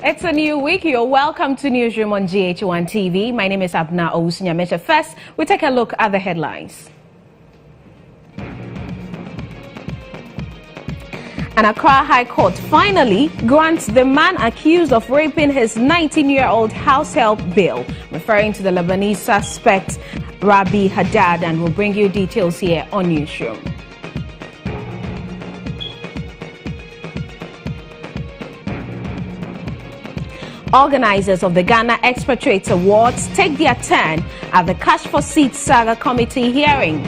It's a new week. You're welcome to Newsroom on GHOne TV. My name is Abena, Owusu, Nyamekye. First, we take a look at the headlines. An Accra High Court finally grants the man accused of raping his 19-year-old house help bail, referring to the Lebanese suspect Rabi Haddad, and we'll bring you details here on Newsroom. Organizers of the Ghana Expatriates Awards take their turn at the Cash for Seats Saga Committee hearing.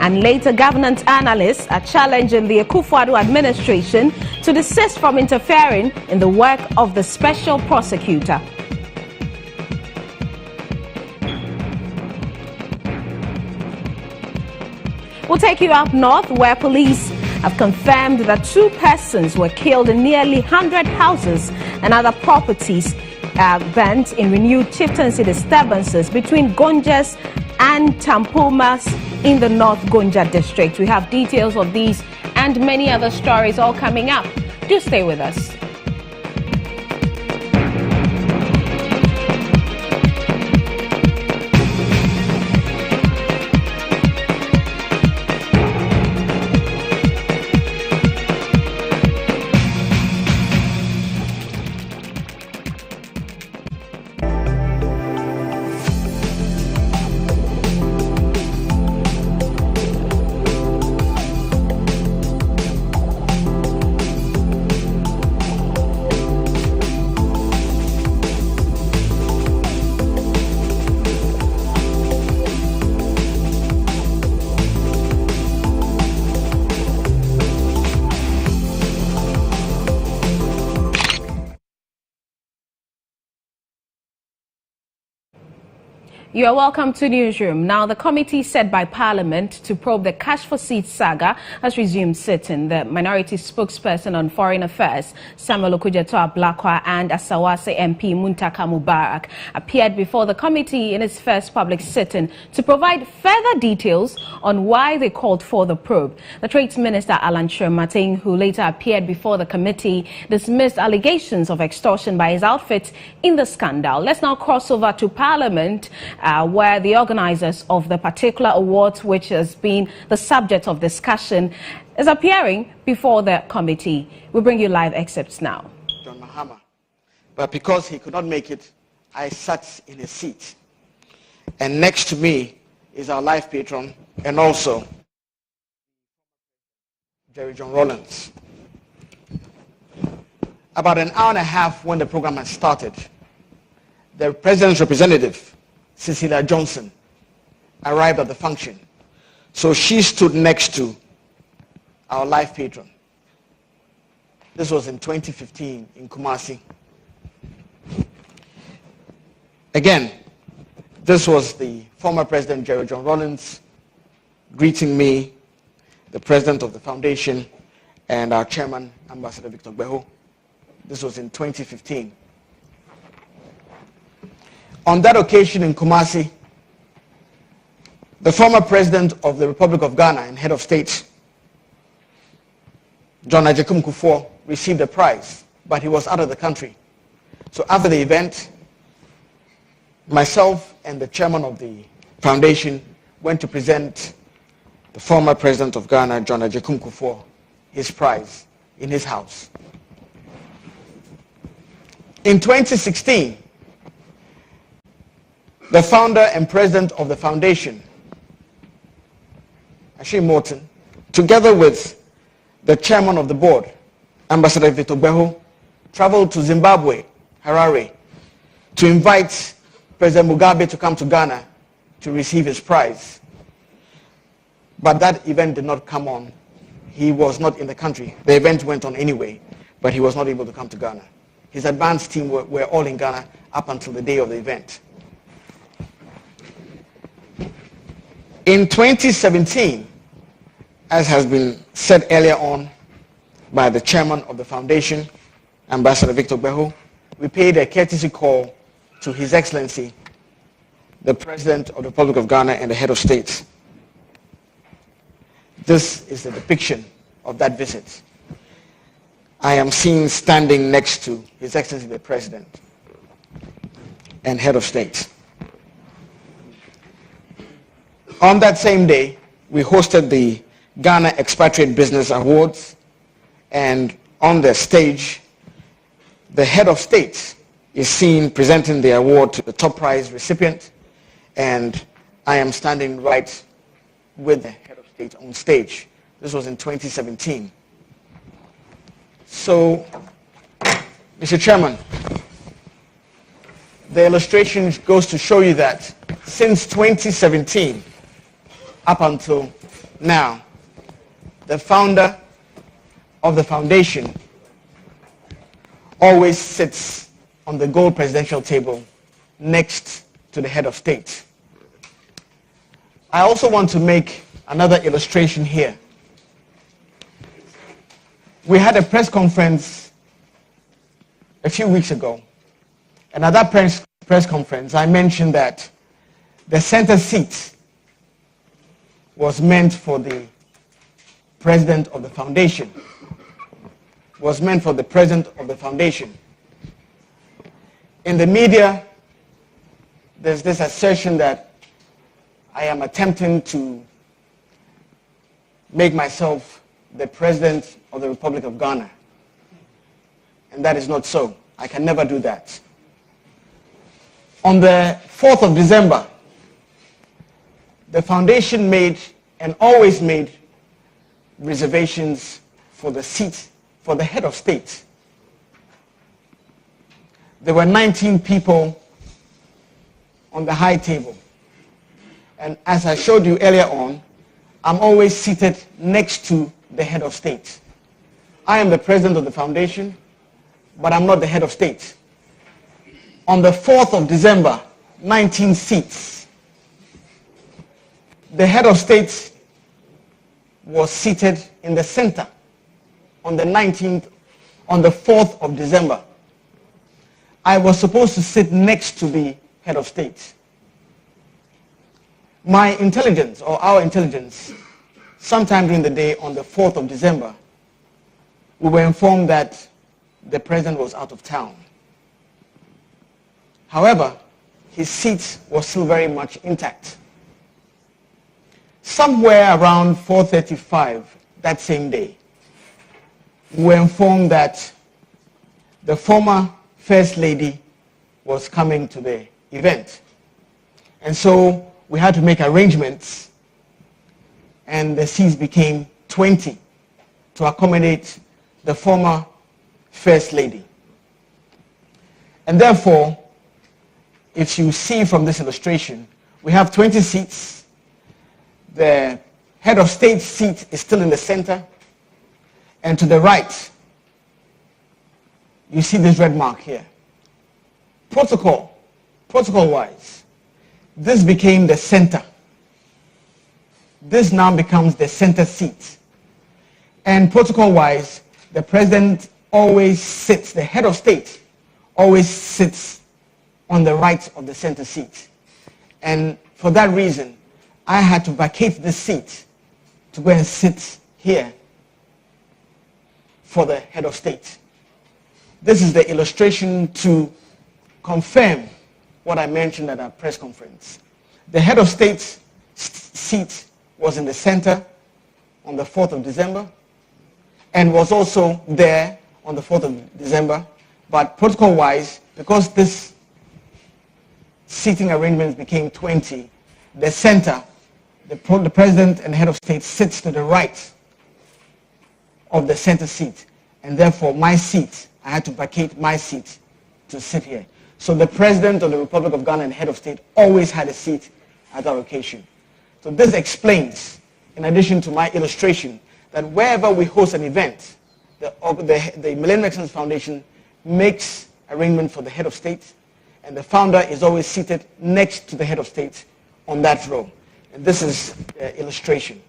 And later, governance analysts are challenging the Akufo-Addo administration to desist from interfering in the work of the special prosecutor. We'll take you up north, where police have confirmed that 2 persons were killed in nearly 100 houses and other properties burnt in renewed chieftaincy disturbances between Gonjas and Tampumas in the North Gonja district. We have details of these and many other stories all coming up. Do stay with us. You are welcome to Newsroom. Now, the committee set by Parliament to probe the Cash for Seats saga has resumed sitting. The minority spokesperson on Foreign Affairs, Samuel Okudzeto-Ablakwa, and Asawase MP Muntaka Mubarak appeared before the committee in its first public sitting to provide further details on why they called for the probe. The Trade Minister Alan Shermating, who later appeared before the committee, dismissed allegations of extortion by his outfit in the scandal. Let's now cross over to Parliament, where the organizers of the particular awards, which has been the subject of discussion, is appearing before the committee. We'll bring you live excerpts now. John Mahama. But because he could not make it, I sat in his seat. And next to me is our life patron and also GHOne Rollins. About an hour and a half when the program had started, the president's representative, Cecilia Johnson, arrived at the function. So she stood next to our life patron. This was in 2015 in Kumasi. Again, this was the former president, GHOne Rollins, greeting me, the president of the foundation, and our chairman, Ambassador Victor Gbeho. This was in 2015. On that occasion in Kumasi, the former president of the Republic of Ghana and head of state, John Ajay Kufuor, received a prize, but he was out of the country. So after the event, myself and the chairman of the foundation went to present the former president of Ghana, John Ajay Kufuor, his prize in his house. In 2016, the founder and president of the foundation, Ashley Morton, together with the chairman of the board, Ambassador Victor Gbeho, traveled to Zimbabwe, Harare, to invite President Mugabe to come to Ghana to receive his prize. But that event did not come on. He was not in the country. The event went on anyway, but he was not able to come to Ghana. His advance team were all in Ghana up until the day of the event. In 2017, as has been said earlier on by the chairman of the foundation, Ambassador Victor Gbeho, we paid a courtesy call to His Excellency, the President of the Republic of Ghana and the Head of State. This is the depiction of that visit. I am seen standing next to His Excellency the President and Head of State. On that same day, we hosted the Ghana Expatriate Business Awards, and on the stage, the Head of State is seen presenting the award to the top prize recipient, and I am standing right with the Head of State on stage. This was in 2017. So, Mr. Chairman, the illustration goes to show you that since 2017, up until now, the founder of the foundation always sits on the gold presidential table next to the Head of State. I also want to make another illustration here. We had a press conference a few weeks ago, and at that press conference, I mentioned that the center seat was meant for the president of the foundation. Was meant for the president of the foundation. In the media, there's this assertion that I am attempting to make myself the president of the Republic of Ghana. And that is not so. I can never do that. On the 4th of December, the foundation made and always made reservations for the seat for the Head of State. There were 19 people on the high table. And as I showed you earlier on, I'm always seated next to the Head of State. I am the president of the foundation, but I'm not the Head of State. On the 4th of December, 19 seats. The Head of State was seated in the center on the 4th of December. I was supposed to sit next to the Head of State. My intelligence, or our intelligence, sometime during the day on the 4th of December, we were informed that the president was out of town. However, his seat was still very much intact. Somewhere around 4:35 that same day, we were informed that the former First Lady was coming to the event. And so we had to make arrangements, and the seats became 20 to accommodate the former First Lady. And therefore, if you see from this illustration, we have 20 seats. The Head of State seat is still in the center. And to the right, you see this red mark here. Protocol-wise, this became the center. This now becomes the center seat. And protocol-wise, the president always sits, the Head of State always sits on the right of the center seat. And for that reason, I had to vacate this seat to go and sit here for the Head of State. This is the illustration to confirm what I mentioned at our press conference. The Head of State's seat was in the center on the 4th of December and was also there on the 4th of December, but protocol-wise, because this seating arrangements became 20, the center, the president and Head of State sits to the right of the center seat, and therefore my seat, I had to vacate my seat to sit here. So the President of the Republic of Ghana and Head of State always had a seat at that occasion. So this explains, in addition to my illustration, that wherever we host an event, the Millennium Excellence Foundation makes arrangement for the Head of State, and the founder is always seated next to the Head of State on that row. And this is illustration.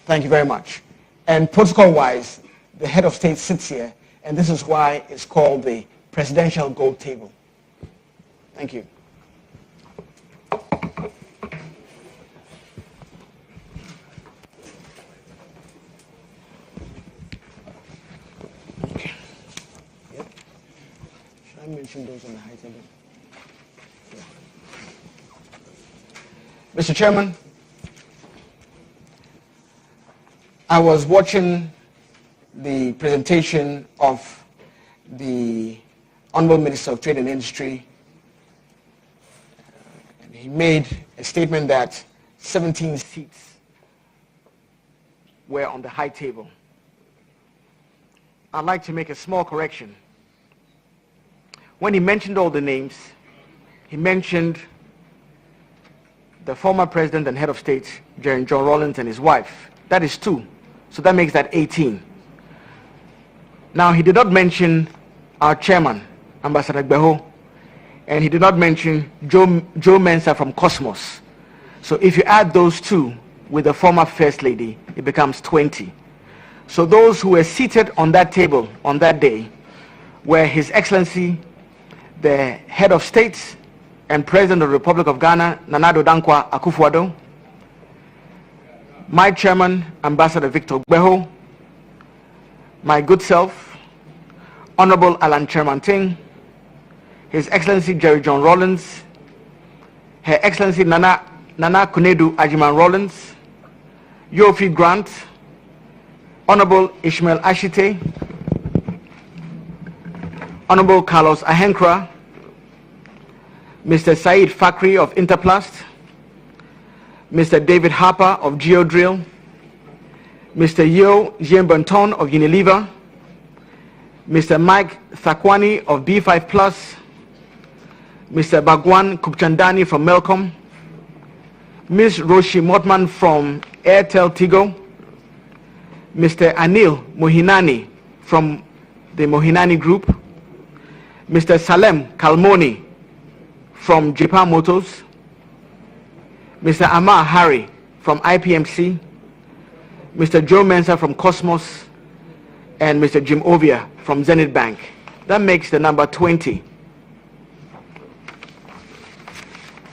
Thank you very much. And protocol-wise, the Head of State sits here, and this is why it's called the Presidential Gold Table. Thank you. I mentioned those on the high table. Yeah. Mr. Chairman, I was watching the presentation of the Honorable Minister of Trade and Industry. And he made a statement that 17 seats were on the high table. I'd like to make a small correction. When he mentioned all the names, he mentioned the former president and head of state, GHOne Rawlings, and his wife. That is 2. So that makes that 18. Now, he did not mention our chairman, Ambassador Gbeho, and he did not mention Joe Mensah from Cosmos. So if you add those 2 with the former first lady, it becomes 20. So those who were seated on that table on that day were His Excellency, the head of state and president of the Republic of Ghana, Nana Addo Dankwa Akufo-Addo, my chairman, Ambassador Victor Gbeho, my good self, Honorable Alan Chairman-Ting, His Excellency GHOne Rawlings, Her Excellency Nana Kunedu Ajiman Rawlings, Yofi Grant, Honorable Ishmael Ashite, Honorable Carlos Ahenkra, Mr. Said Fakri of Interplast, Mr. David Harper of Geodrill, Mr. Yo Jiembenton of Unilever, Mr. Mike Thakwani of B5 Plus, Mr. Bagwan Kupchandani from Melcom, Ms. Roshi Motman from Airtel Tigo, Mr. Anil Mohinani from the Mohinani Group, Mr. Salem Kalmoni from Japan Motors, Mr. Amar Hari from IPMC, Mr. Joe Mensah from Cosmos, and Mr. Jim Ovia from Zenith Bank. That makes the number 20.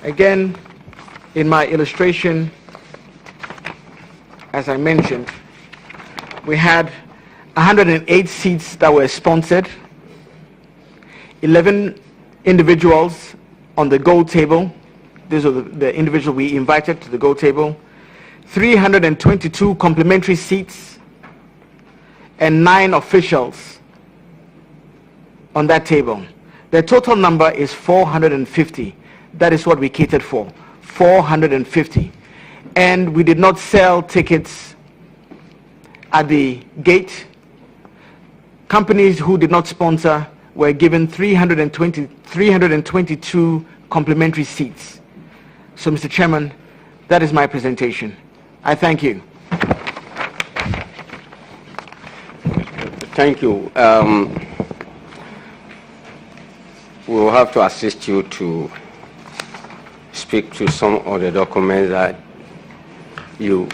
Again, in my illustration, as I mentioned, we had 108 seats that were sponsored, 11 individuals on the gold table. These are the individuals we invited to the gold table. 322 complimentary seats and 9 officials on that table. The total number is 450. That is what we catered for, 450. And we did not sell tickets at the gate. Companies who did not sponsor were given 322 complimentary seats. So, Mr. Chairman, that is my presentation. I thank you. Thank you. We will have to assist you to speak to some of the documents that you.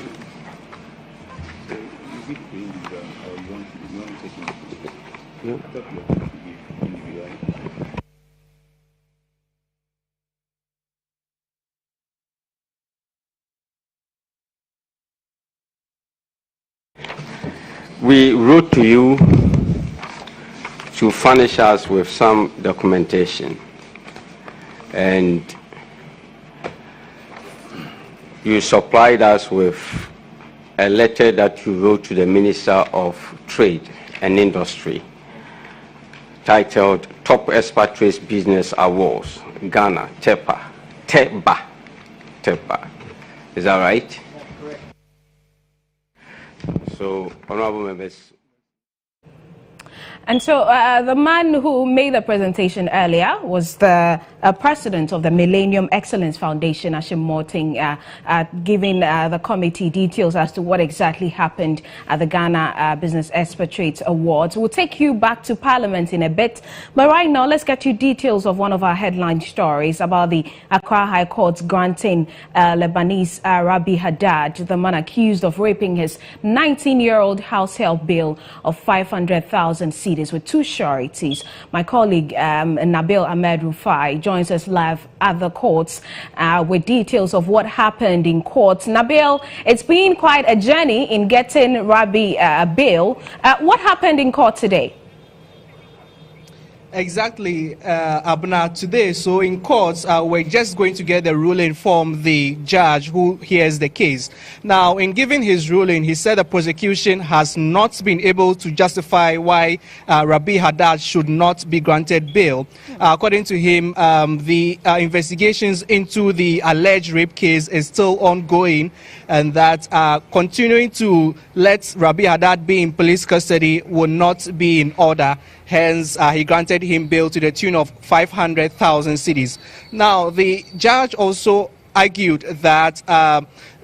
We wrote to you to furnish us with some documentation, and you supplied us with a letter that you wrote to the Minister of Trade and Industry titled Top Expatriates Business Awards, Ghana, TEPA. Is that right? That's correct. So, honorable members. And so the man who made the presentation earlier was the president of the Millennium Excellence Foundation, Ashim Morting, giving the committee details as to what exactly happened at the Ghana Business Expatriates Awards. We'll take you back to Parliament in a bit, but right now let's get you details of one of our headline stories about the Accra High Court's granting Lebanese Rabi Haddad, the man accused of raping his 19-year-old house help bill of 500,000 cedis with 2 sureties. My colleague Nabil Ahmed Rufai joins us live at the courts with details of what happened in court. Nabil, it's been quite a journey in getting Rabi a bill. What happened in court today? Exactly, Abena. Today, so in court, we're just going to get the ruling from the judge who hears the case. Now, in giving his ruling, he said the prosecution has not been able to justify why Rabi Haddad should not be granted bail. According to him, the investigations into the alleged rape case is still ongoing, and that continuing to let Rabi Haddad be in police custody will not be in order. Hence, he granted him bail to the tune of 500,000 cedis. Now, the judge also argued that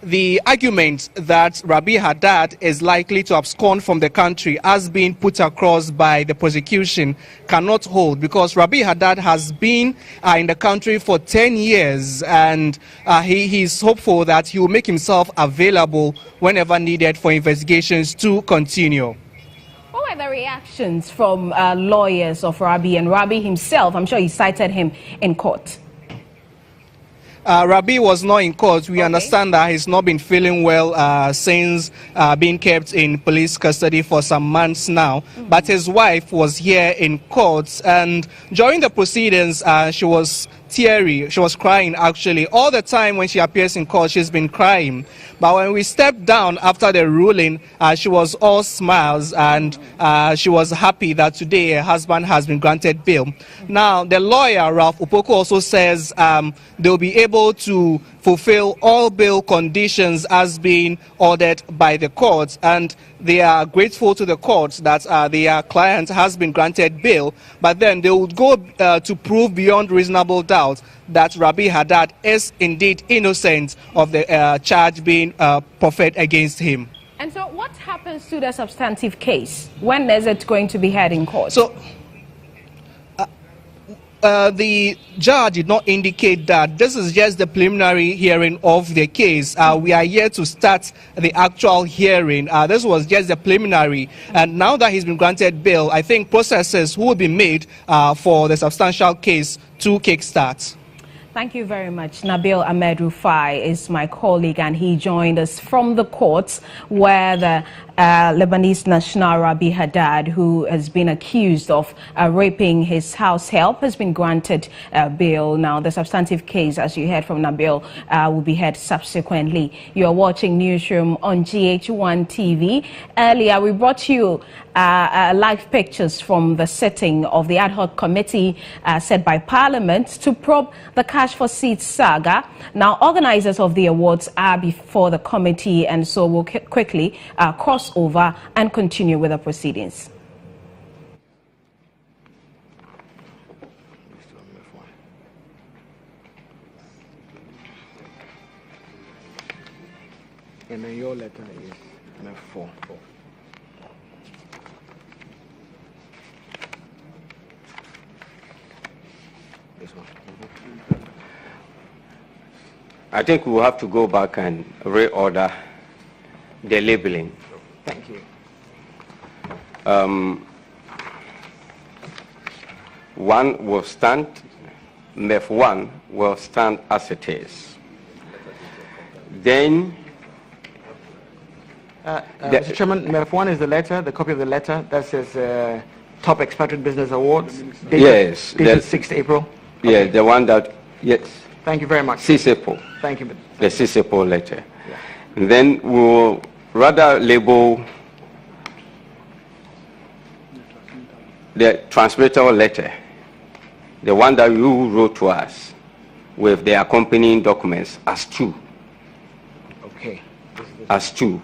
the argument that Rabi Haddad is likely to abscond from the country as being put across by the prosecution cannot hold, because Rabi Haddad has been in the country for 10 years, and he is hopeful that he will make himself available whenever needed for investigations to continue. What were the reactions from lawyers of Rabi and Rabi himself? I'm sure he cited him in court. Rabi was not in court. We understand that he's not been feeling well since being kept in police custody for some months now. But his wife was here in court, and during the proceedings, she was teary. She was crying, actually. All the time when she appears in court, she's been crying. But when we stepped down after the ruling, she was all smiles, and she was happy that today her husband has been granted bail. Now, the lawyer, Ralph Opoku, also says they'll be able to fulfill all bail conditions as being ordered by the court, and they are grateful to the court that their client has been granted bail, but then they would go to prove beyond reasonable doubt that Rabi Haddad is indeed innocent of the charge being proffered against him. And so what happens to the substantive case? When is it going to be heard in court? So, the judge did not indicate that. This is just the preliminary hearing of the case. We are here to start the actual hearing. This was just the preliminary. And now that he's been granted bail, I think processes will be made for the substantial case to kickstart. Thank you very much. Nabil Ahmed Rufai is my colleague, and he joined us from the courts where the Lebanese national Rabi Haddad, who has been accused of raping his house help, has been granted bail. Now, the substantive case, as you heard from Nabil, will be heard subsequently. You are watching Newsroom on GHOne TV. Earlier, we brought you live pictures from the sitting of the ad hoc committee set by Parliament to probe the Cash for Seats saga. Now, organizers of the awards are before the committee, and so we'll quickly cross over and continue with the proceedings. And then your letter is F4. This one. I think we will have to go back and reorder the labeling. Thank you. One will stand, MEF1 will stand as it is. Then, Mr. Chairman, MEF1 is the letter, the copy of the letter that says Top Expatriate Business Awards. Dated 6th April. Okay. Yeah, the one that, yes. Thank you very much. CISEPO. Thank you. The CISEPO letter. Yeah. And then we will rather label the transmitter letter, the one that you wrote to us, with the accompanying documents as two. Okay. As two.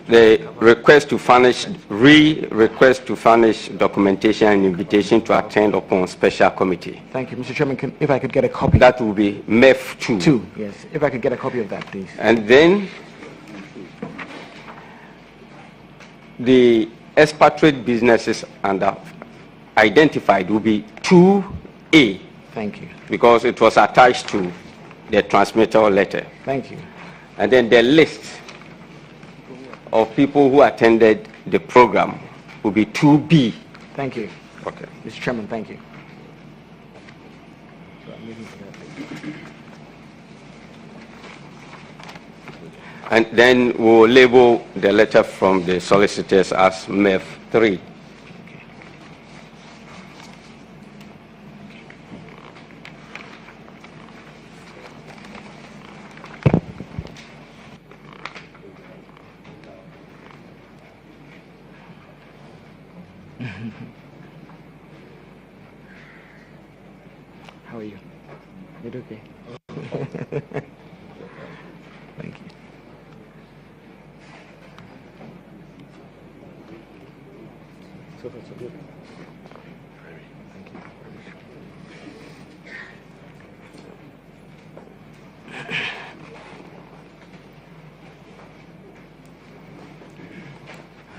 The request to furnish, request to furnish documentation and invitation to attend upon special committee. Thank you, Mr. Chairman. If I could get a copy. That will be MEF2. 2, yes. If I could get a copy of that, please. And then the expatriate businesses under identified will be 2A. Thank you. Because it was attached to the transmitter letter. Thank you. And then the list of people who attended the program will be 2B. Thank you. Okay. Mr. Chairman, thank you. And then we'll label the letter from the solicitors as MEF3. How are you? You okay? Thank you. So far, so good. Thank you.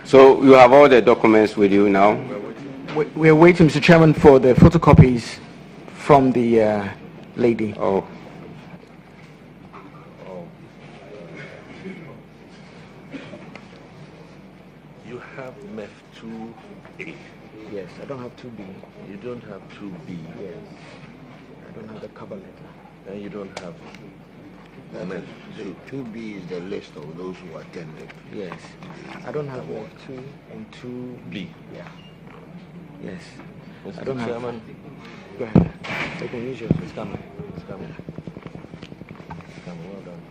So you have all the documents with you now? We're waiting, Mr. Chairman, for the photocopies from the lady. Oh. You have MEF 2A. Yes, I don't have 2B. You don't have 2B. Yes. I don't have the cover letter. And you don't have MEF 2. 2B is the list of those who attended. Yes. I don't have MEF 2 and 2B. Yeah. Yes. I don't have. Chairman. Go ahead. They can use yours. It's coming. It's coming. It's coming. Well done.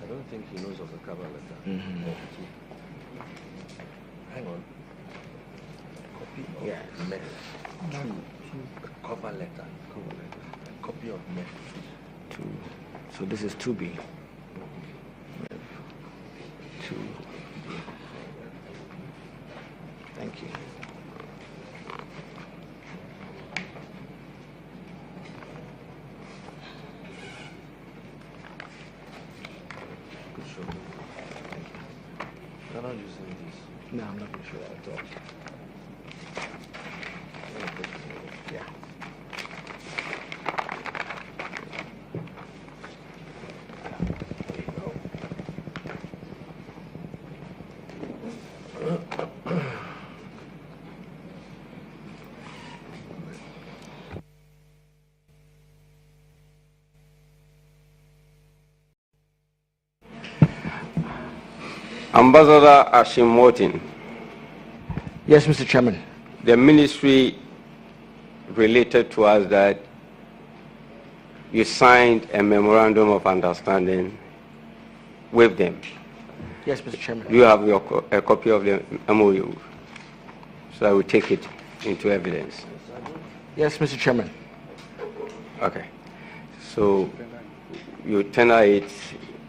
I don't think he knows of the cover letter. MEF 2. Hang on. Copy of Yes. MEF 2. Cover letter. A copy of MEF 2. So this is 2B. MEF 2. Thank you. Good show. Thank you. You're not using this. No, I'm not sure at all. Yeah. Ambassador Ashim Martin, Yes, Mr. Chairman. the ministry related to us that you signed a memorandum of understanding with them. Yes, Mr. Chairman. Do you have a copy of the MOU? So I will take it into evidence. Yes, Mr. Chairman. Okay. So you tender it,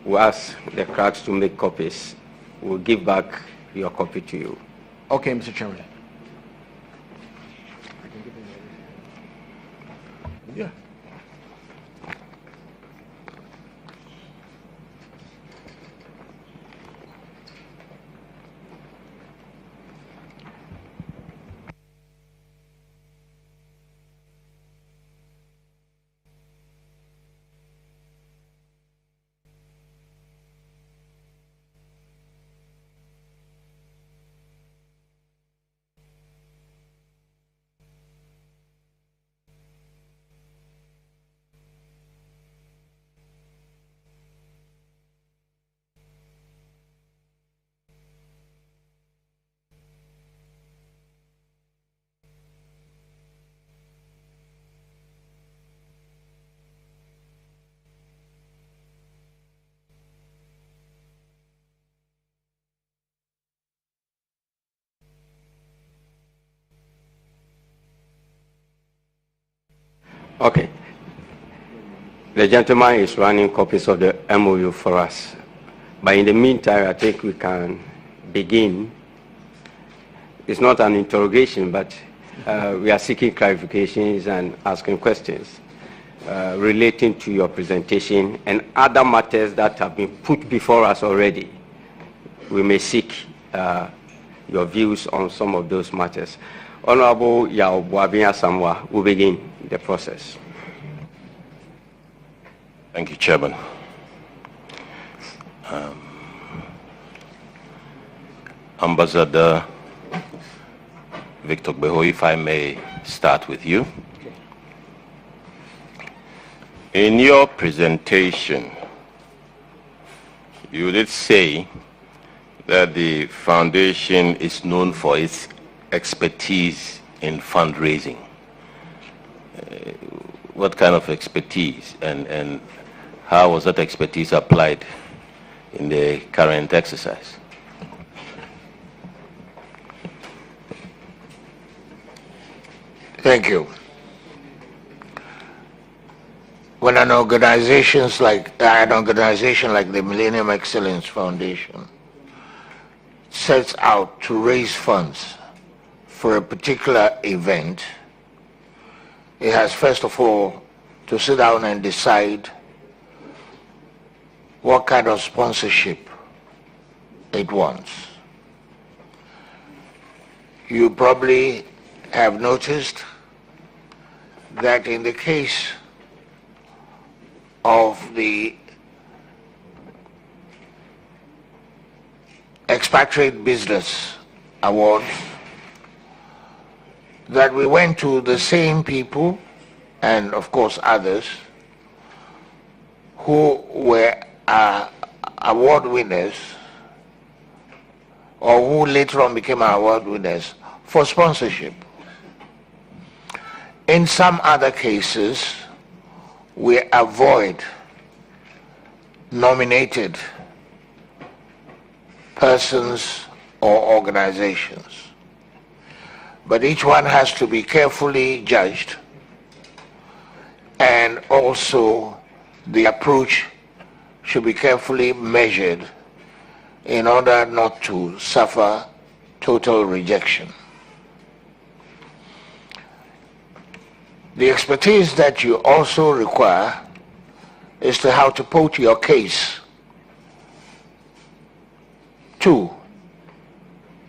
we ask the clerks to make copies. We'll give back your copy to you. Okay, Mr. Chairman. Yeah. Okay. The gentleman is running copies of the MOU for us. But in the meantime, I think we can begin. It's not an interrogation, but we are seeking clarifications and asking questions relating to your presentation and other matters that have been put before us already. We may seek your views on some of those matters. Honorable Yao Buabia Samwa will begin the process. Thank you, Chairman. Ambassador Victor Beho, if I may start with you. In your presentation, you did say that the foundation is known for its expertise in fundraising. What kind of expertise and how was that expertise applied in the current exercise? Thank you. When an organization like the Millennium Excellence Foundation sets out to raise funds for a particular event, it has first of all to sit down and decide what kind of sponsorship it wants. You probably have noticed that in the case of the Expatriate Business Awards, that we went to the same people and of course others who were award winners or who later on became award winners for sponsorship. In some other cases, we avoid nominated persons or organizations. But each one has to be carefully judged, and also the approach should be carefully measured in order not to suffer total rejection. The expertise that you also require is to how to put your case to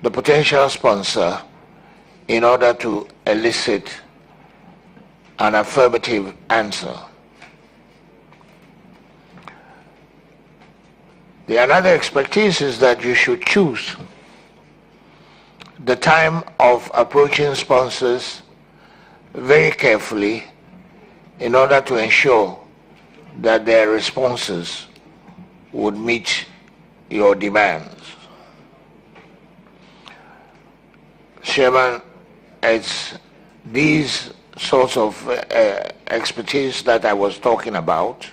the potential sponsor in order to elicit an affirmative answer. The another expertise is that you should choose the time of approaching sponsors very carefully in order to ensure that their responses would meet your demands. Chairman, it's these sorts of expertise that I was talking about,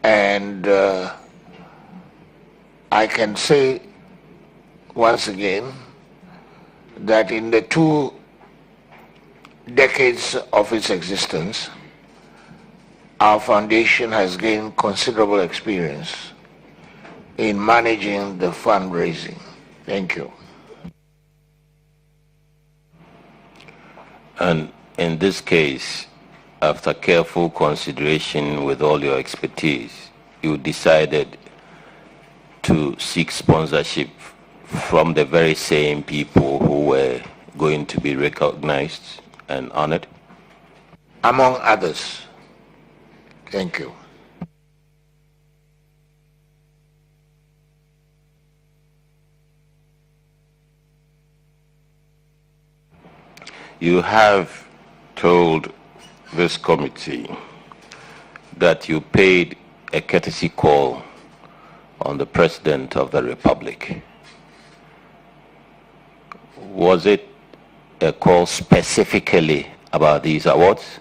and I can say once again that in the 2 decades of its existence, our foundation has gained considerable experience in managing the fundraising. Thank you. And in this case, after careful consideration with all your expertise, you decided to seek sponsorship from the very same people who were going to be recognized and honored? Among others. Thank you. You have told this committee that you paid a courtesy call on the President of the Republic. Was it a call specifically about these awards?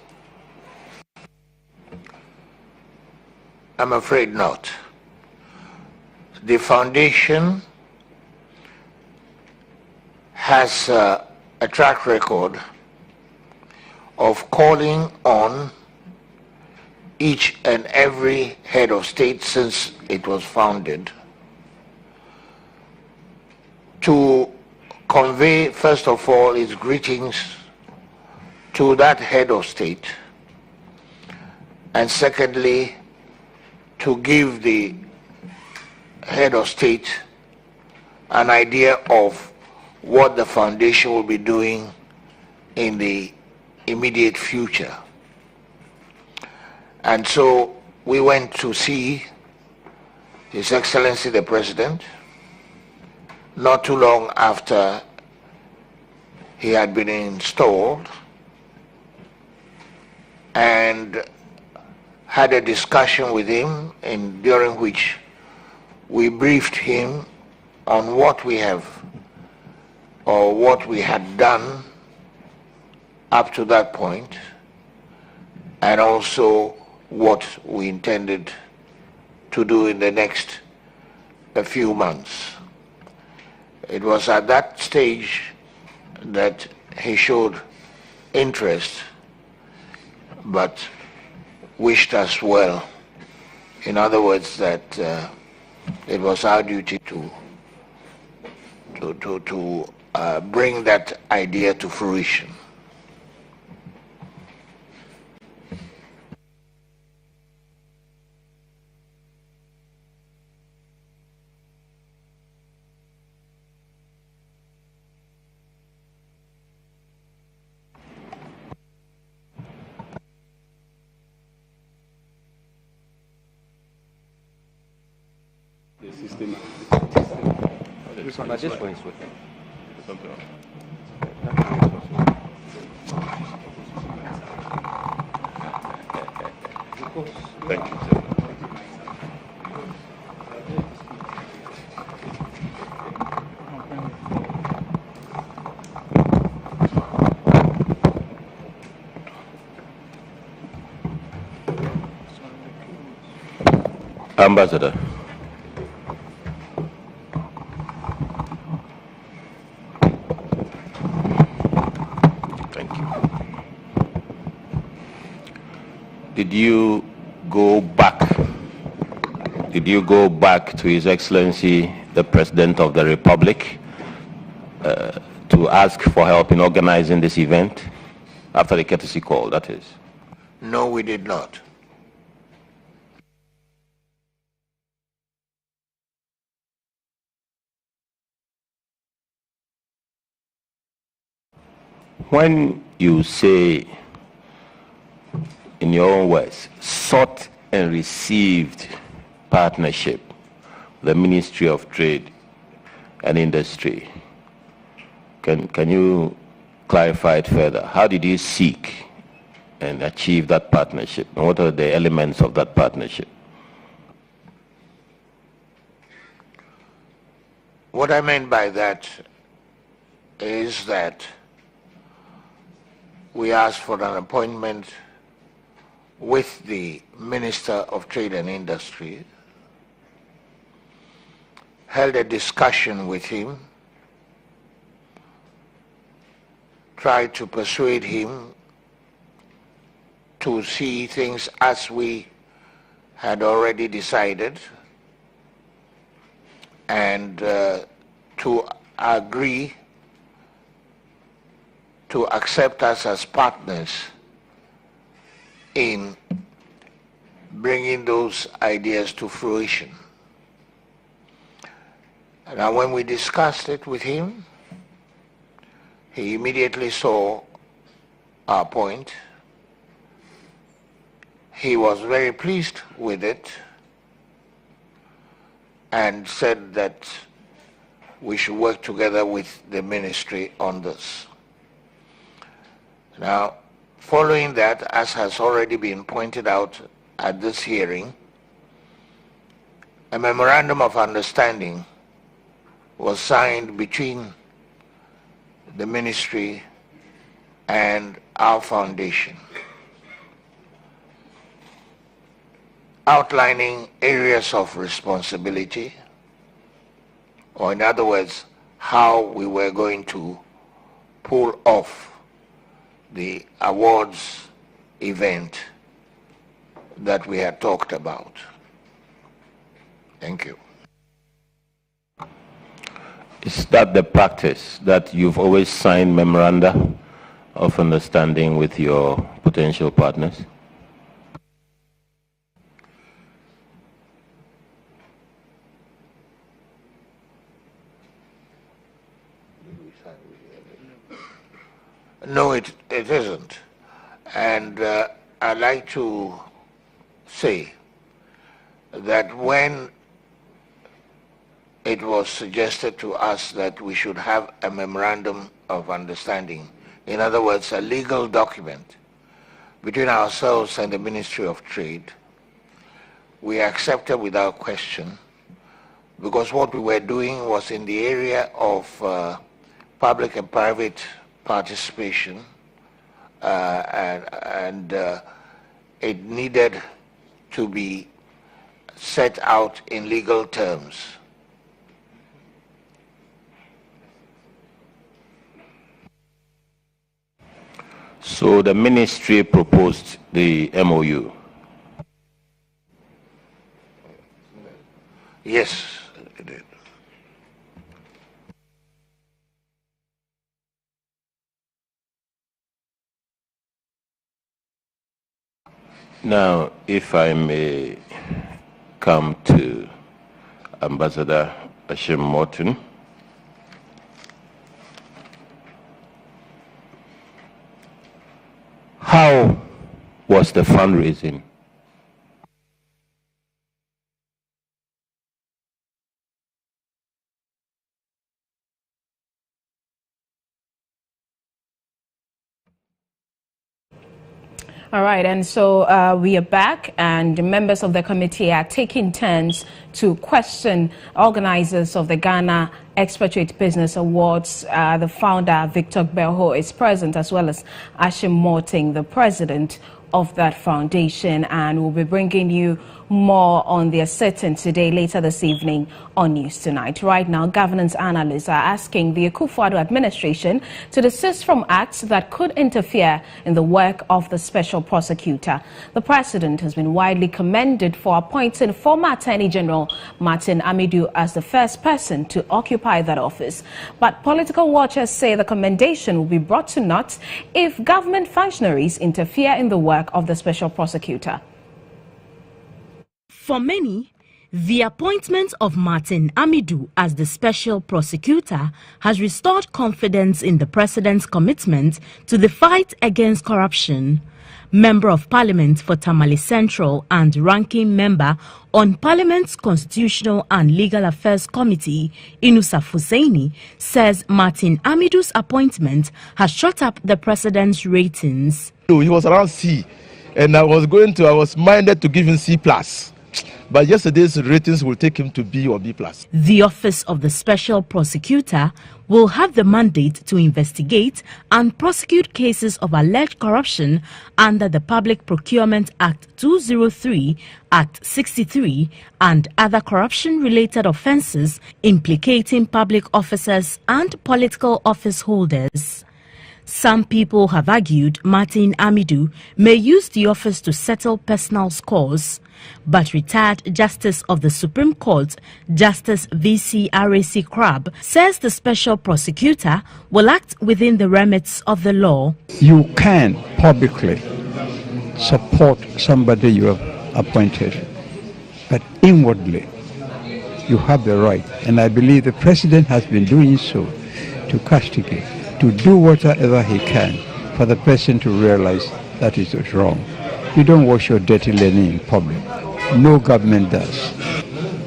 I'm afraid not. The foundation has a track record of calling on each and every head of state since it was founded to convey, first of all, its greetings to that head of state, and secondly, to give the head of state an idea of what the foundation will be doing in the immediate future. And so we went to see His Excellency the President not too long after he had been installed, and had a discussion with him, during which we briefed him on what we have or what we had done up to that point, and also what we intended to do in the next few months. It was at that stage that he showed interest, but wished us well. In other words, that it was our duty to bring that idea to fruition. The system. This one is with something else. Thank you, sir. Ambassador. Thank you. Did you go back? Did you go back to His Excellency, the President of the Republic, to ask for help in organizing this event after the courtesy call, that is? No, we did not. When you say, in your own words, sought and received partnership, the Ministry of Trade and Industry, can you clarify it further? How did you seek and achieve that partnership? And what are the elements of that partnership? What I meant by that is that we asked for an appointment with the Minister of Trade and Industry, held a discussion with him, tried to persuade him to see things as we had already decided, and to agree to accept us as partners in bringing those ideas to fruition. Now, when we discussed it with him, he immediately saw our point. He was very pleased with it and said that we should work together with the ministry on this. Now, following that, as has already been pointed out at this hearing, a memorandum of understanding was signed between the ministry and our foundation, outlining areas of responsibility, or in other words, how we were going to pull off the awards event that we had talked about. Thank you. Is that the practice, that you've always signed memoranda of understanding with your potential partners? No, it isn't. And I'd like to say that when it was suggested to us that we should have a memorandum of understanding, in other words, a legal document between ourselves and the Ministry of Trade, we accepted without question, because what we were doing was in the area of public and private participation, and it needed to be set out in legal terms. So the ministry proposed the MOU. Yes, it did. Now, if I may come to Ambassador Ashim Morton. How was the fundraising? All right, and so we are back, and the members of the committee are taking turns to question organizers of the Ghana Expatriate Business Awards. The founder, Victor Belho, is present, as well as Ashim Morton, the president of that foundation, and we'll be bringing you more on their sitting today, later this evening on News Tonight. Right now, governance analysts are asking the Akufo-Addo administration to desist from acts that could interfere in the work of the special prosecutor. The president has been widely commended for appointing former Attorney General Martin Amidu as the first person to occupy that office. But political watchers say the commendation will be brought to naught if government functionaries interfere in the work of the special prosecutor. For many, the appointment of Martin Amidu as the special prosecutor has restored confidence in the president's commitment to the fight against corruption. Member of Parliament for Tamale Central and ranking member on Parliament's Constitutional and Legal Affairs Committee, Inusa Fuseini, says Martin Amidu's appointment has shot up the president's ratings. He was around C, and I was minded to give him C+. But yesterday's ratings will take him to B or B+. The Office of the Special Prosecutor will have the mandate to investigate and prosecute cases of alleged corruption under the Public Procurement Act 203, Act 63, and other corruption-related offences implicating public officers and political office holders. Some people have argued Martin Amidu may use the office to settle personal scores, but retired Justice of the Supreme Court, Justice V.C. R.A.C. Crab, says the special prosecutor will act within the remits of the law. You can publicly support somebody you have appointed, but inwardly you have the right, and I believe the president has been doing so, to castigate, to do whatever he can for the person to realize that it is wrong. You don't wash your dirty linen in public. No government does.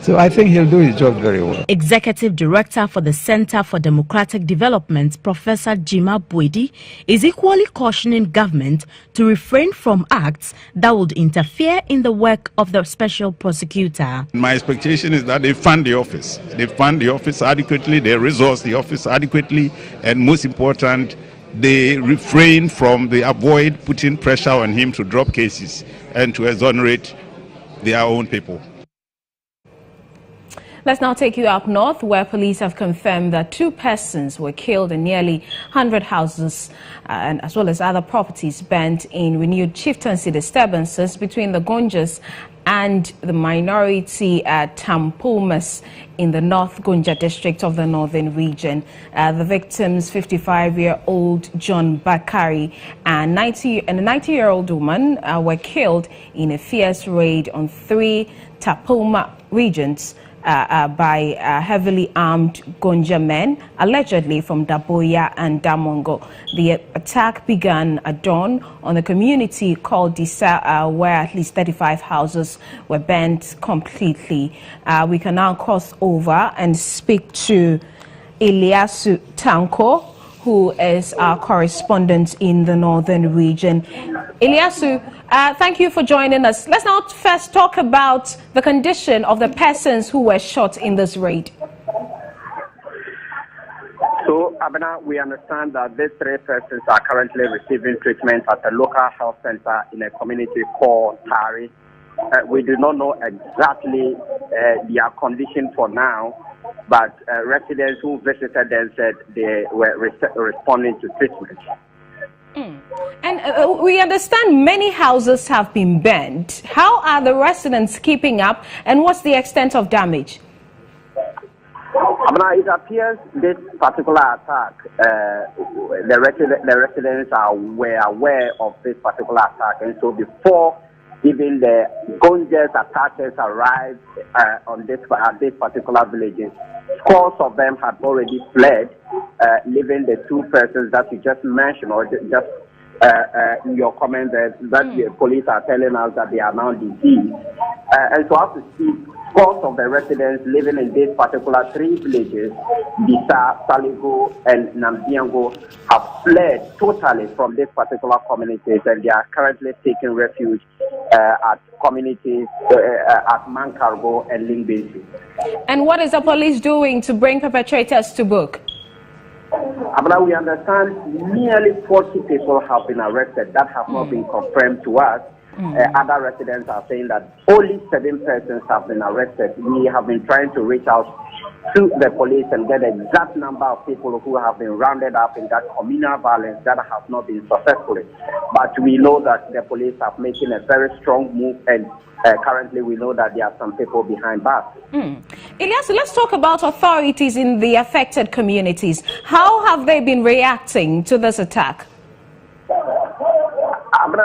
So I think he'll do his job very well. Executive Director for the Center for Democratic Development, Professor Jima Bwedi, is equally cautioning government to refrain from acts that would interfere in the work of the special prosecutor. My expectation is that they fund the office. They fund the office adequately, they resource the office adequately, and most important, they refrain from, they avoid putting pressure on him to drop cases and to exonerate their own people. Let's now take you up north, where police have confirmed that 2 persons were killed and nearly 100 houses and as well as other properties burnt in renewed chieftaincy disturbances between the Gonjas and the minority Tampulmas in the North Gonja district of the northern region. The victims, 55-year-old John Bakari and a 90-year-old woman, were killed in a fierce raid on 3 Tapulma regions by heavily armed Gonja men, allegedly from Daboya and Damongo. The attack began at dawn on a community called Disa, where at least 35 houses were burnt completely. We can now cross over and speak to Ilyasu Tanko, who is our correspondent in the northern region. Ilyasu, thank you for joining us. Let's now first talk about the condition of the persons who were shot in this raid. So, Abena, we understand that these 3 persons are currently receiving treatment at a local health center in a community called Tari. We do not know exactly their condition for now, but residents who visited them said they were responding to treatment. And We understand many houses have been burned. How are the residents keeping up, and what's the extent of damage? It appears this particular attack, the residents were aware of this particular attack, and so before even the Gonjas attackers arrived at this particular village, scores of them had already fled, leaving the two persons that you just mentioned, or just in your comment that the police are telling us that they are now deceased. And so as to speak, scores of the residents living in these particular three villages, Bisa, Saligo, and Nambiango, have fled totally from this particular communities, and they are currently taking refuge at communities at Mankargo and Lingbesi. And what is the police doing to bring perpetrators to book? We understand nearly 40 people have been arrested. That has not been confirmed to us. Other residents are saying that only 7 persons have been arrested. We have been trying to reach out to the police and get the exact number of people who have been rounded up in that communal violence. That has not been successful. But we know that the police are making a very strong move, and currently we know that there are some people behind bars. Elias, let's talk about authorities in the affected communities. How have they been reacting to this attack?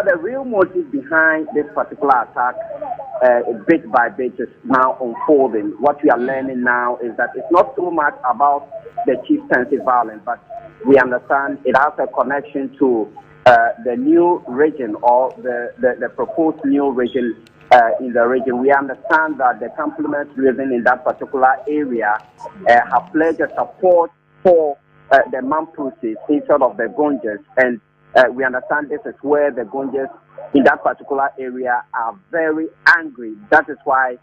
The real motive behind this particular attack, bit by bit, is now unfolding. What we are learning now is that it's not so much about the chieftaincy violence, but we understand it has a connection to the new region, or the proposed new region in the region. We understand that the complements living in that particular area have pledged support for the Mampusis instead of the Gonjas, and we understand this is where the Gonjas in that particular area are very angry. That is why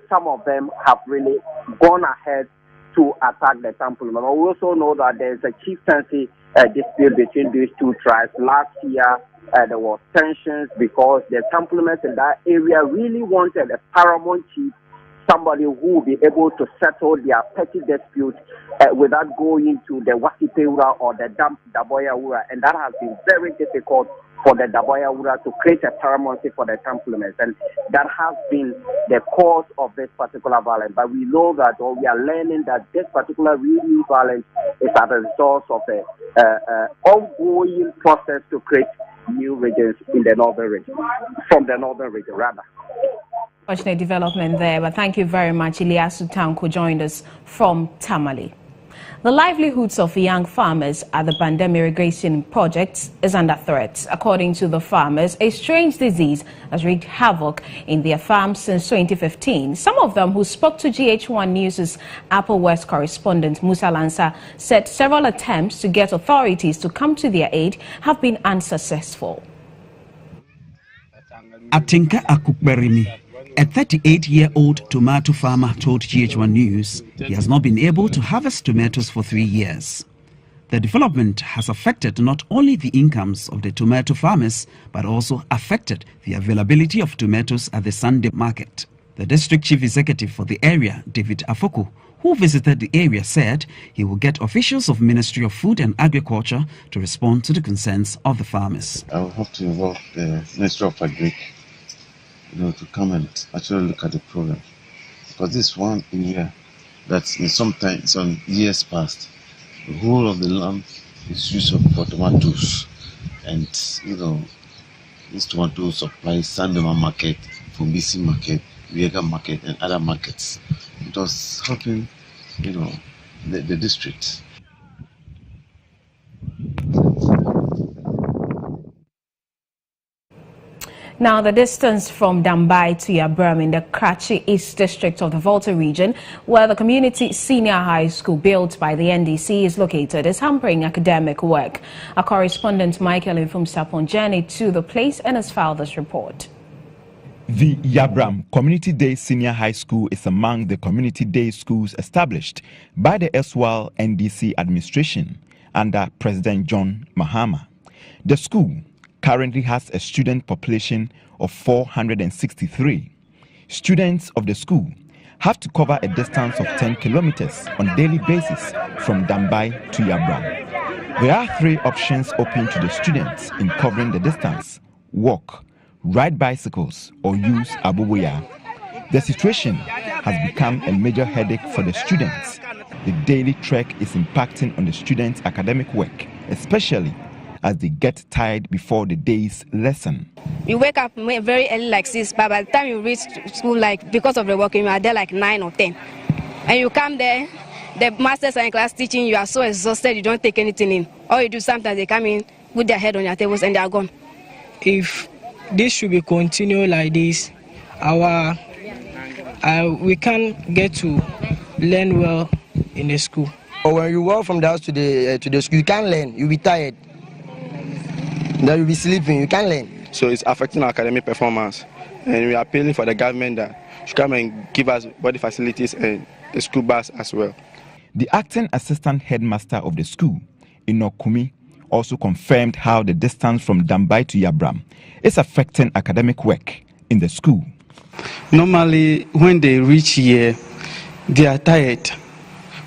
some of them have really gone ahead to attack the Tampulman. But we also know that there is a chieftaincy dispute between these two tribes. Last year, there was tensions because the Tampulmans in that area really wanted a paramount chief, somebody who will be able to settle their petty dispute without going to the Wasipeura or the Daboyaura, and that has been very difficult for the Daboyaura to create a paramountcy for the Tampulmans, and that has been the cause of this particular violence. But we know that, or we are learning that this particular really violence is as a result of an ongoing process to create new regions in the northern region, from the northern region rather. Fortunate development there, but thank you very much. Ilyasu Tanko joined us from Tamale. The livelihoods of young farmers at the Bandem irrigation project is under threat. According to the farmers, a strange disease has wreaked havoc in their farms since 2015. Some of them who spoke to GHOne News' Upper West correspondent Musa Lansa said several attempts to get authorities to come to their aid have been unsuccessful. Atinka Akukberimi, a 38-year-old tomato farmer, told GHOne News he has not been able to harvest tomatoes for 3 years. The development has affected not only the incomes of the tomato farmers, but also affected the availability of tomatoes at the Sunday market. The district chief executive for the area, David Afoko, who visited the area, said he will get officials of Ministry of Food and Agriculture to respond to the concerns of the farmers. I will have to involve the Ministry of Agriculture, to come and actually look at the problem, because this one area that's in some years past, the whole of the land is used for tomatoes, and these tomatoes supply Sandema market, Fumbisi market, Viega market, and other markets. It was helping, the district. Now, the distance from Dambai to Yabram in the Karachi East District of the Volta region, where the community senior high school built by the NDC is located, is hampering academic work. Our correspondent Michael informs us on journey to the place and has filed this report. The Yabram Community Day Senior High School is among the community day schools established by the erstwhile NDC administration under President John Mahama. The school currently has a student population of 463. Students of the school have to cover a distance of 10 kilometers on a daily basis from Dambai to Yabram. There are 3 options open to the students in covering the distance: walk, ride bicycles, or use abubuya. The situation has become a major headache for the students. The daily trek is impacting on the students' academic work, especially as they get tired before the day's lesson. You wake up very early like 6, but by the time you reach school, like because of the working, you are there like 9 or 10. And you come there, the masters are in class teaching, you are so exhausted, you don't take anything in. All you do, sometimes they come in, put their head on your tables, and they are gone. If this should be continued like this, we can't get to learn well in the school. Or when you walk from the house to the school, you can't learn. You'll be tired. Then you'll be sleeping. You can't learn. So it's affecting our academic performance, and we are appealing for the government that should come and give us body facilities and a school bus as well. The acting assistant headmaster of the school, Inokumi, also confirmed how the distance from Dambai to Yabram is affecting academic work in the school. Normally, when they reach here, they are tired.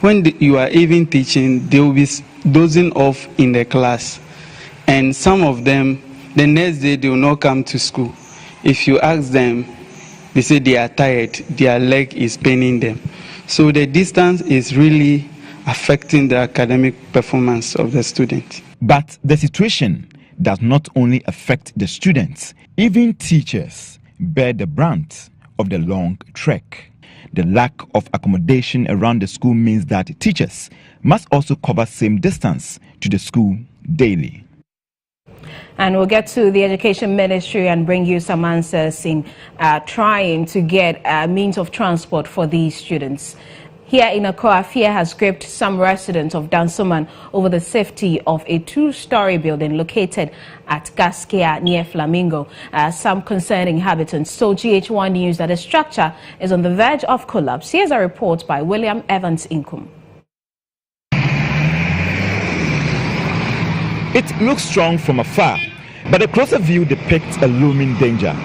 When you are even teaching, they will be dozing off in the class. And some of them, the next day, they will not come to school. If you ask them, they say they are tired, their leg is paining them. So the distance is really affecting the academic performance of the students. But the situation does not only affect the students, even teachers bear the brunt of the long trek. The lack of accommodation around the school means that teachers must also cover same distance to the school daily. And we'll get to the Education Ministry and bring you some answers in trying to get a means of transport for these students. Here in Akwa, fear has gripped some residents of Dansoman over the safety of a 2-story building located at Gaskia near Flamingo. Some concerned inhabitants told GHOne News that the structure is on the verge of collapse. Here's a report by William Evans Inkum. It looks strong from afar, but a closer view depicts a looming danger.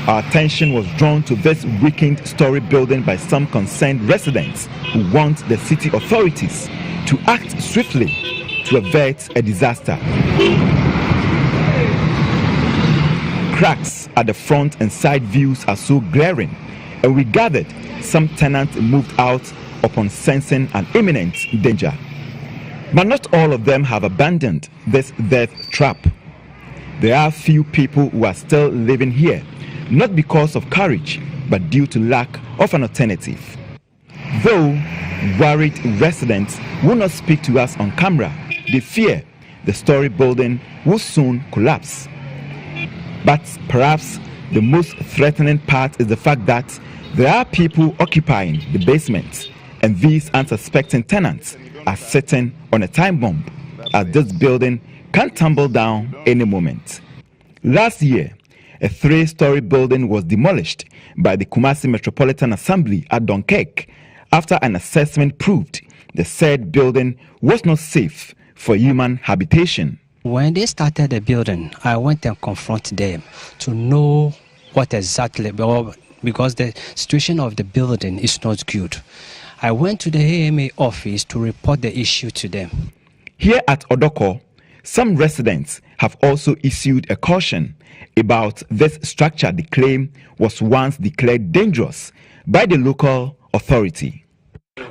Our attention was drawn to this weakened story building by some concerned residents who want the city authorities to act swiftly to avert a disaster. Cracks at the front and side views are so glaring, and we gathered some tenants moved out upon sensing an imminent danger. But not all of them have abandoned this death trap. There are few people who are still living here, not because of courage, but due to lack of an alternative. Though worried residents will not speak to us on camera, they fear the story building will soon collapse. But perhaps the most threatening part is the fact that there are people occupying the basement, and these unsuspecting tenants are sitting on a time bomb, as this building can tumble down any moment. Last year, a 3-story building was demolished by the Kumasi Metropolitan Assembly at Dunkirk after an assessment proved the said building was not safe for human habitation. When they started the building, I went and confronted them to know what exactly, because the situation of the building is not good. I went to the AMA office to report the issue to them. Here at Odoko, some residents have also issued a caution about this structure they claim was once declared dangerous by the local authority.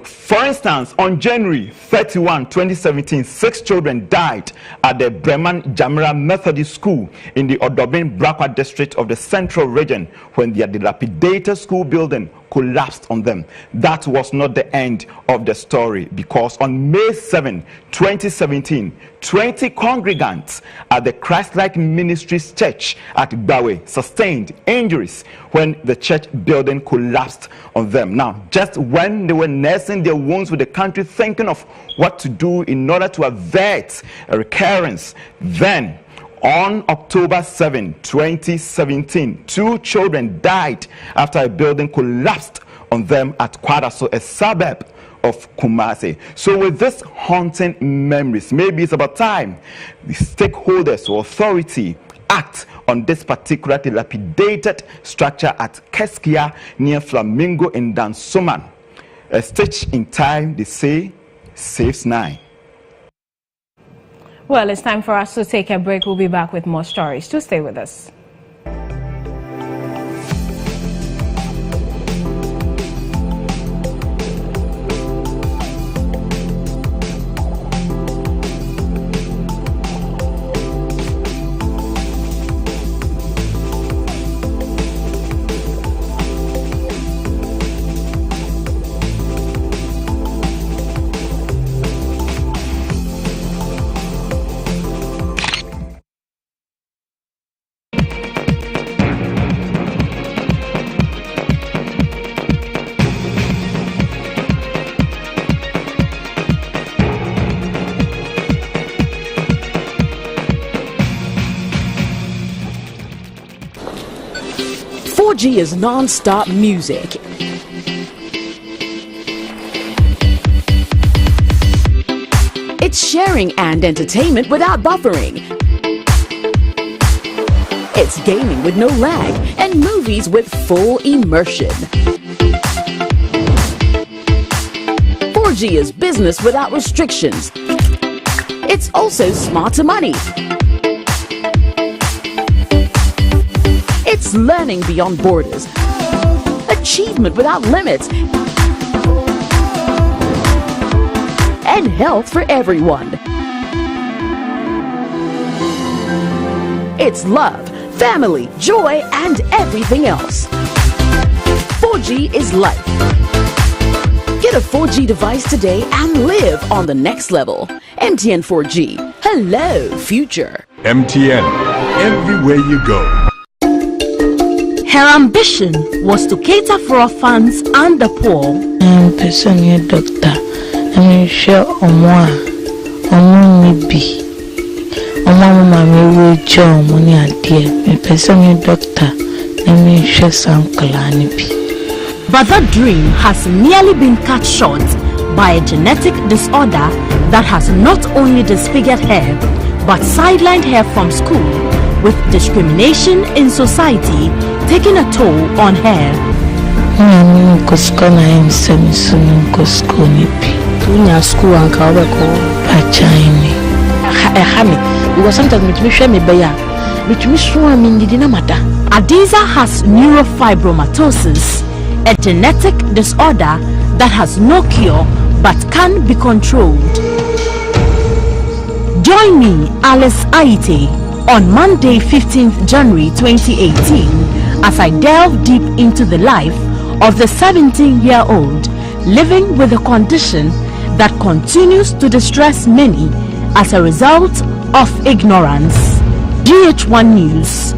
For instance, on January 31, 2017, 6 children died at the Breman Jamira Methodist School in the Odobin Brakwa district of the Central Region when their dilapidated school building collapsed on them. That was not the end of the story, because on May 7, 2017, 20 congregants at the Christ-like Ministries Church at Bawe sustained injuries when the church building collapsed on them. Now, just when they were nursing their wounds with the country thinking of what to do in order to avert a recurrence, then on October 7, 2017, 2 children died after a building collapsed on them at Kwadaso, a suburb of Kumasi. So with this haunting memories, maybe it's about time the stakeholders or authority act on this particular dilapidated structure at Keskia near Flamingo in Dansoman. A stitch in time, they say, saves 9. Well, it's time for us to take a break. We'll be back with more stories. Do stay with us. G is non-stop music. It's sharing and entertainment without buffering. It's gaming with no lag and movies with full immersion. 4G is business without restrictions. It's also smarter money. It's learning beyond borders, achievement without limits, and health for everyone. It's love, family, joy, and everything else. 4G is life. Get a 4G device today and live on the next level. MTN 4G. Hello, future. MTN. Everywhere you go. Her ambition was to cater for orphans and the poor. Person here, doctor. I'm sure maybe. Mama, job money and dear. Person here, doctor. I'm sure some calamity. But that dream has nearly been cut short by a genetic disorder that has not only disfigured her, but sidelined her from school, with discrimination in society taking a toll on her. Adiza has neurofibromatosis, a genetic disorder that has no cure but can be controlled. Join me, Alice Aite, on Monday, 15th January 2018, as I delve deep into the life of the 17-year-old living with a condition that continues to distress many as a result of ignorance. GHOne News.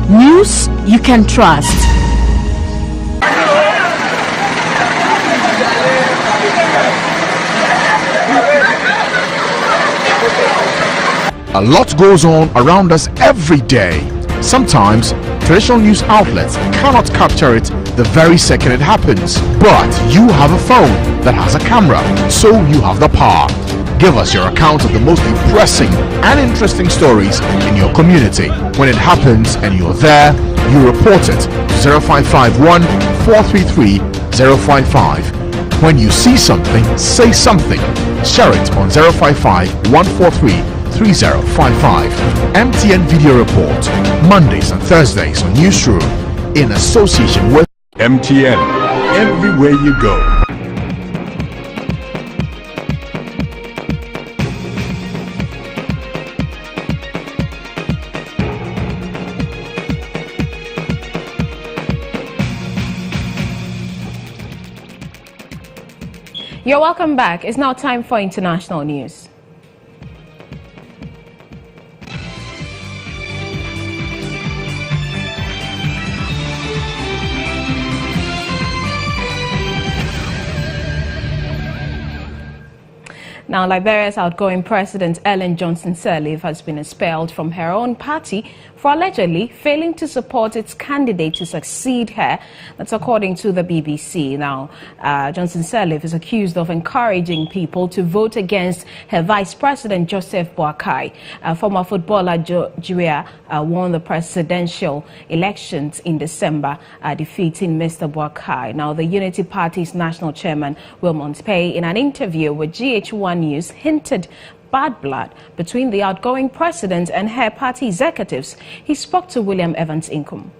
News you can trust. A lot goes on around us every day. Sometimes, traditional news outlets cannot capture it the very second it happens. But you have a phone that has a camera, so you have the power. Give us your account of the most depressing and interesting stories in your community. When it happens and you're there, you report it to 0551 433 055. When you see something, say something. Share it on 055 143 3055. MTN Video Report, Mondays and Thursdays on Newsroom, in association with MTN. Everywhere you go. You're welcome back. It's now time for international news. Now, Liberia's outgoing president, Ellen Johnson Sirleaf, has been expelled from her own party for allegedly failing to support its candidate to succeed her. That's according to the BBC. Now, Johnson Sirleaf is accused of encouraging people to vote against her vice president, Joseph Boakai. Former footballer GHOne won the presidential elections in December, defeating Mr. Boakai. Now, the Unity Party's national chairman, Wilmont Pay, in an interview with GHOne News, hinted bad blood between the outgoing president and her party executives. He spoke to William Evans Inkum.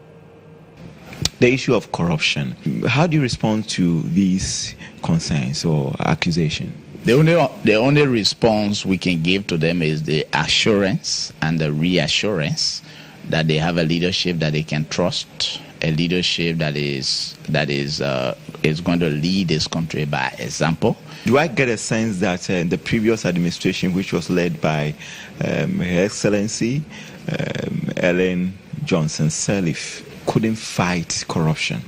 The issue of corruption, how do you respond to these concerns or accusations? The only response we can give to them is the assurance and the reassurance that they have a leadership that they can trust, a leadership that is going to lead this country by example. Do I get a sense that the previous administration, which was led by Her Excellency Ellen Johnson Sirleaf, couldn't fight corruption?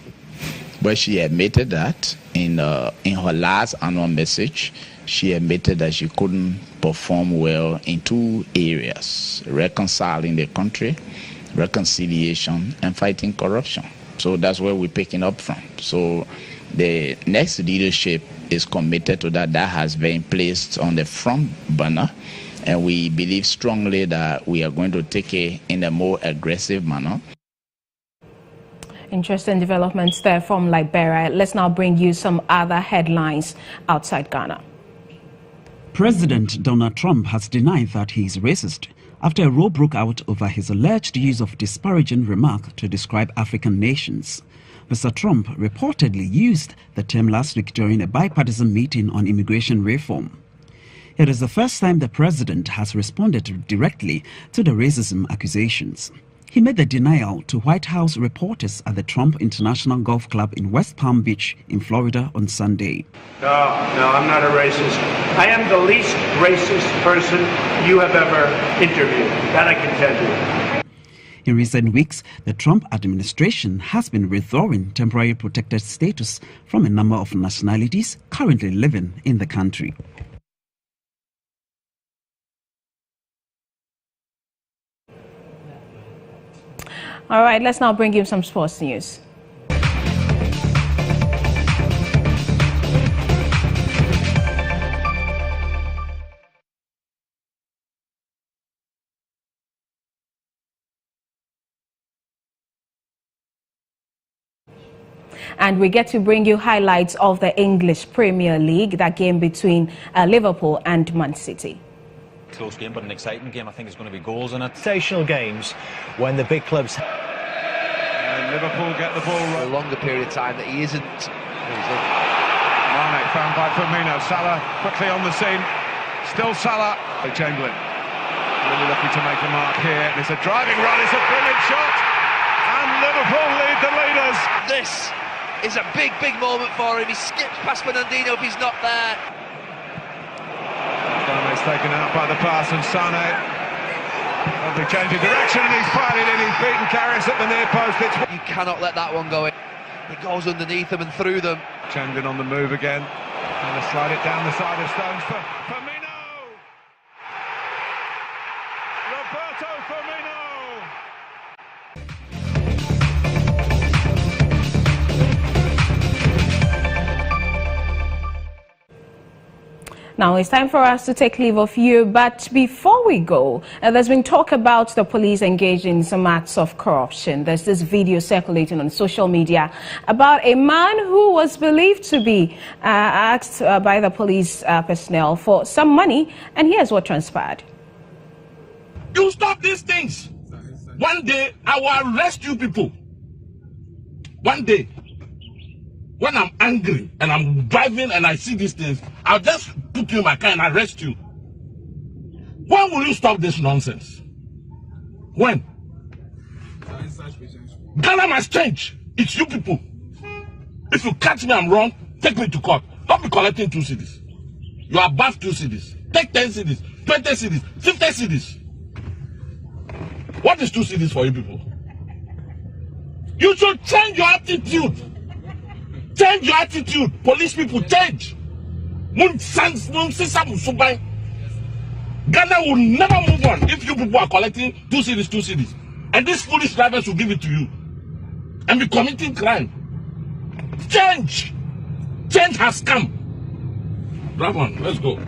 Well, she admitted that in her last annual message. She admitted that she couldn't perform well in two areas: reconciling the country, reconciliation, and fighting corruption. So that's where we're picking up from. So the next leadership is committed to that. That has been placed on the front burner, and we believe strongly that we are going to take it in a more aggressive manner. Interesting developments there from Liberia. Let's now bring you some other headlines outside Ghana. President Donald Trump has denied that he is racist after a row broke out over his alleged use of disparaging remark to describe African nations. Mr. Trump reportedly used the term last week during a bipartisan meeting on immigration reform. It is the first time the president has responded directly to the racism accusations. He made the denial to White House reporters at the Trump International Golf Club in West Palm Beach in Florida on Sunday. No, I'm not a racist. I am the least racist person you have ever interviewed. That I can tell you. In recent weeks, the Trump administration has been withdrawing temporary protected status from a number of nationalities currently living in the country. All right, let's now bring you some sports news. And we get to bring you highlights of the English Premier League, that game between Liverpool and Man City. Close game, but an exciting game. I think there's going to be goals in it. Sensational games when the big clubs. And Liverpool get the ball right. A longer period of time that he isn't. Mane found by Firmino. Salah quickly on the scene. Still Salah. Chamberlain really looking to make a mark here. And it's a driving run. It's a brilliant shot. And Liverpool lead the leaders. This is a big moment for him. He skips past Fernandinho if he's not there. It's taken out by the pass, and Sane probably changing direction, and he's fired it in. He's beaten Karius at the near post. You cannot let that one go in. It goes underneath them and through them. Chandin on the move again, trying to slide it down the side of Stones for Firmino. Roberto Firmino. Now it's time for us to take leave of you, but before we go, there's been talk about the police engaged in some acts of corruption. There's this video circulating on social media about a man who was believed to be asked by the police personnel for some money, and here's what transpired. You stop these things. One day I will arrest you people. One day. When I'm angry and I'm driving and I see these things, I'll just put you in my car and arrest you. When will you stop this nonsense? When? Ghana must change. It's you people. If you catch me I'm wrong, take me to court. Don't be collecting 2 cedis. You are above 2 cedis. Take 10 cedis, 20 cedis, 50 cedis. What is 2 cedis for you people? You should change your attitude. Change your attitude. Police people, change. Ghana will never move on if you people are collecting 2 cedis. And these foolish drivers will give it to you. And be committing crime. Change has come. Bravo, let's go.